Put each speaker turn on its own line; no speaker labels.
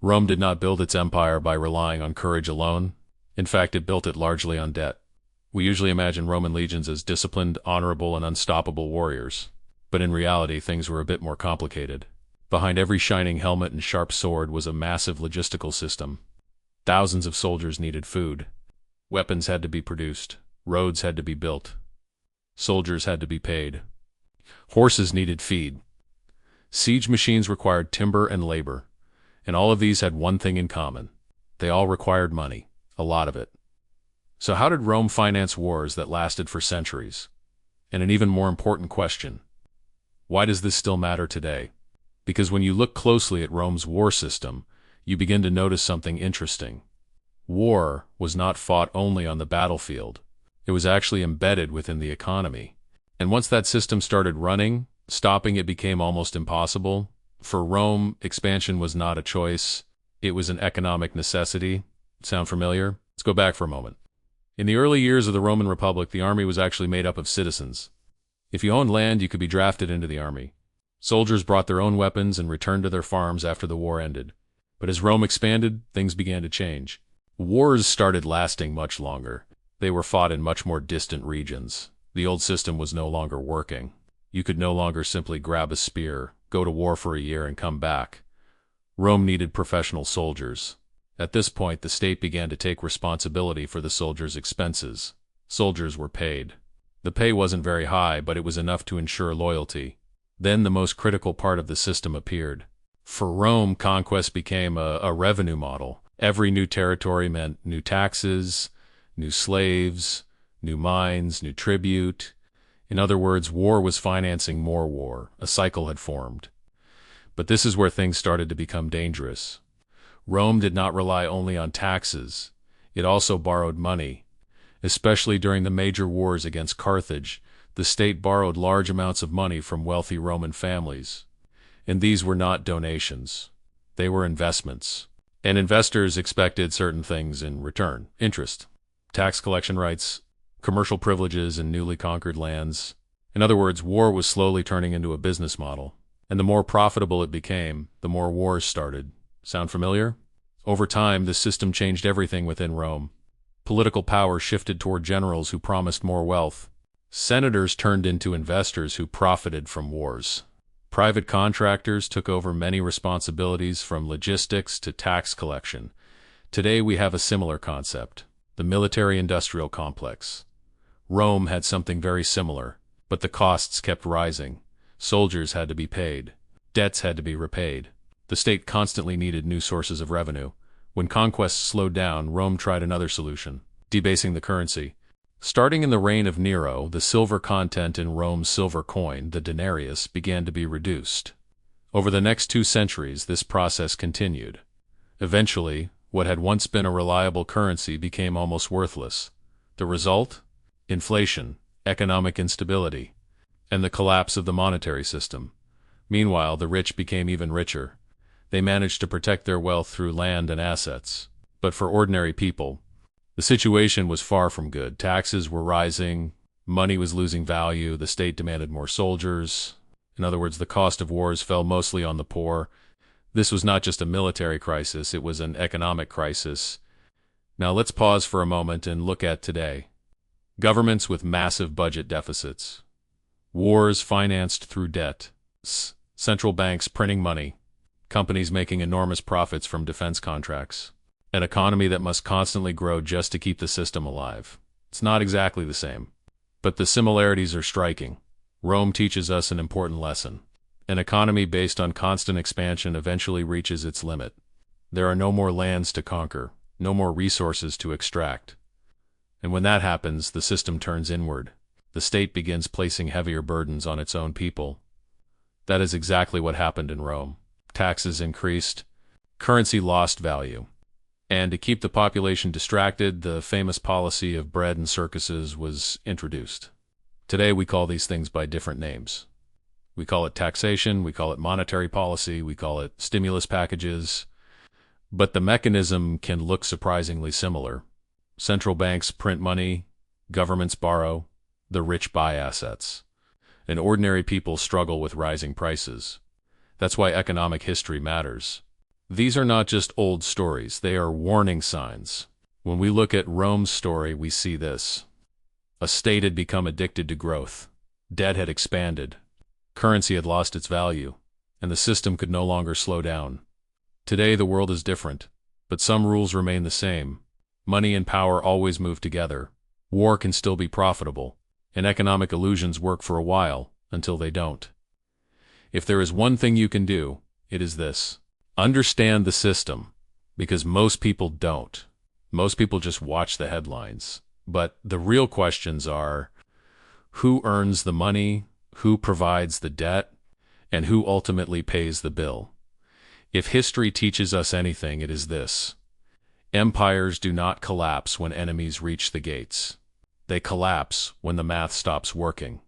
Rome did not build its empire by relying on courage alone. In fact, it built it largely on debt. We usually imagine Roman legions as disciplined, honorable, and unstoppable warriors. But in reality, things were a bit more complicated. Behind every shining helmet and sharp sword was a massive logistical system. Thousands of soldiers needed food. Weapons had to be produced. Roads had to be built. Soldiers had to be paid. Horses needed feed. Siege machines required timber and labor. And all of these had one thing in common. They all required money, a lot of it. So how did Rome finance wars that lasted for centuries? And an even more important question: why does this still matter today? Because when you look closely at Rome's war system, you begin to notice something interesting. War was not fought only on the battlefield. It was actually embedded within the economy. And once that system started running, stopping it became almost impossible. For Rome, expansion was not a choice. It was an economic necessity. Sound familiar? Let's go back for a moment. In the early years of the Roman Republic, the army was actually made up of citizens. If you owned land, you could be drafted into the army. Soldiers brought their own weapons and returned to their farms after the war ended. But as Rome expanded, things began to change. Wars started lasting much longer. They were fought in much more distant regions. The old system was no longer working. You could no longer simply grab a spear, go to war for a year, and come back. Rome needed professional soldiers. At this point, the state began to take responsibility for the soldiers' expenses. Soldiers were paid. The pay wasn't very high, but it was enough to ensure loyalty. Then the most critical part of the system appeared. For Rome, conquest became a revenue model. Every new territory meant new taxes, new slaves, new mines, new tribute. In other words, war was financing more war. A cycle had formed. But this is where things started to become dangerous. Rome did not rely only on taxes. It also borrowed money. Especially during the major wars against Carthage, the state borrowed large amounts of money from wealthy Roman families. And these were not donations. They were investments. And investors expected certain things in return: interest, tax collection rights, commercial privileges in newly conquered lands. In other words, war was slowly turning into a business model. And the more profitable it became, the more wars started. Sound familiar? Over time, this system changed everything within Rome. Political power shifted toward generals who promised more wealth. Senators turned into investors who profited from wars. Private contractors took over many responsibilities, from logistics to tax collection. Today we have a similar concept: the military-industrial complex. Rome had something very similar, but the costs kept rising. Soldiers had to be paid. Debts had to be repaid. The state constantly needed new sources of revenue. When conquests slowed down, Rome tried another solution: debasing the currency. Starting in the reign of Nero, the silver content in Rome's silver coin, the denarius, began to be reduced. Over the next 2 centuries, this process continued. Eventually, what had once been a reliable currency became almost worthless. The result? Inflation, economic instability, and the collapse of the monetary system. Meanwhile, the rich became even richer. They managed to protect their wealth through land and assets. But for ordinary people, the situation was far from good. Taxes were rising, money was losing value, the state demanded more soldiers. In other words, the cost of wars fell mostly on the poor. This was not just a military crisis, it was an economic crisis. Now let's pause for a moment and look at today. Governments with massive budget deficits. Wars financed through debt. Central banks printing money. Companies making enormous profits from defense contracts. An economy that must constantly grow just to keep the system alive. It's not exactly the same, but the similarities are striking. Rome teaches us an important lesson. An economy based on constant expansion eventually reaches its limit. There are no more lands to conquer, no more resources to extract. And when that happens, the system turns inward. The state begins placing heavier burdens on its own people. That is exactly what happened in Rome. Taxes increased, currency lost value. And to keep the population distracted, the famous policy of bread and circuses was introduced. Today we call these things by different names. We call it taxation, we call it monetary policy, we call it stimulus packages. But the mechanism can look surprisingly similar. Central banks print money, governments borrow, the rich buy assets. And ordinary people struggle with rising prices. That's why economic history matters. These are not just old stories, they are warning signs. When we look at Rome's story, we see this. A state had become addicted to growth. Debt had expanded. Currency had lost its value, and the system could no longer slow down. Today, the world is different, but some rules remain the same. Money and power always move together. War can still be profitable, and economic illusions work for a while, until they don't. If there is one thing you can do, it is this. Understand the system, because most people don't. Most people just watch the headlines. But the real questions are, who earns the money, who provides the debt, and who ultimately pays the bill? If history teaches us anything, it is this. Empires do not collapse when enemies reach the gates. They collapse when the math stops working.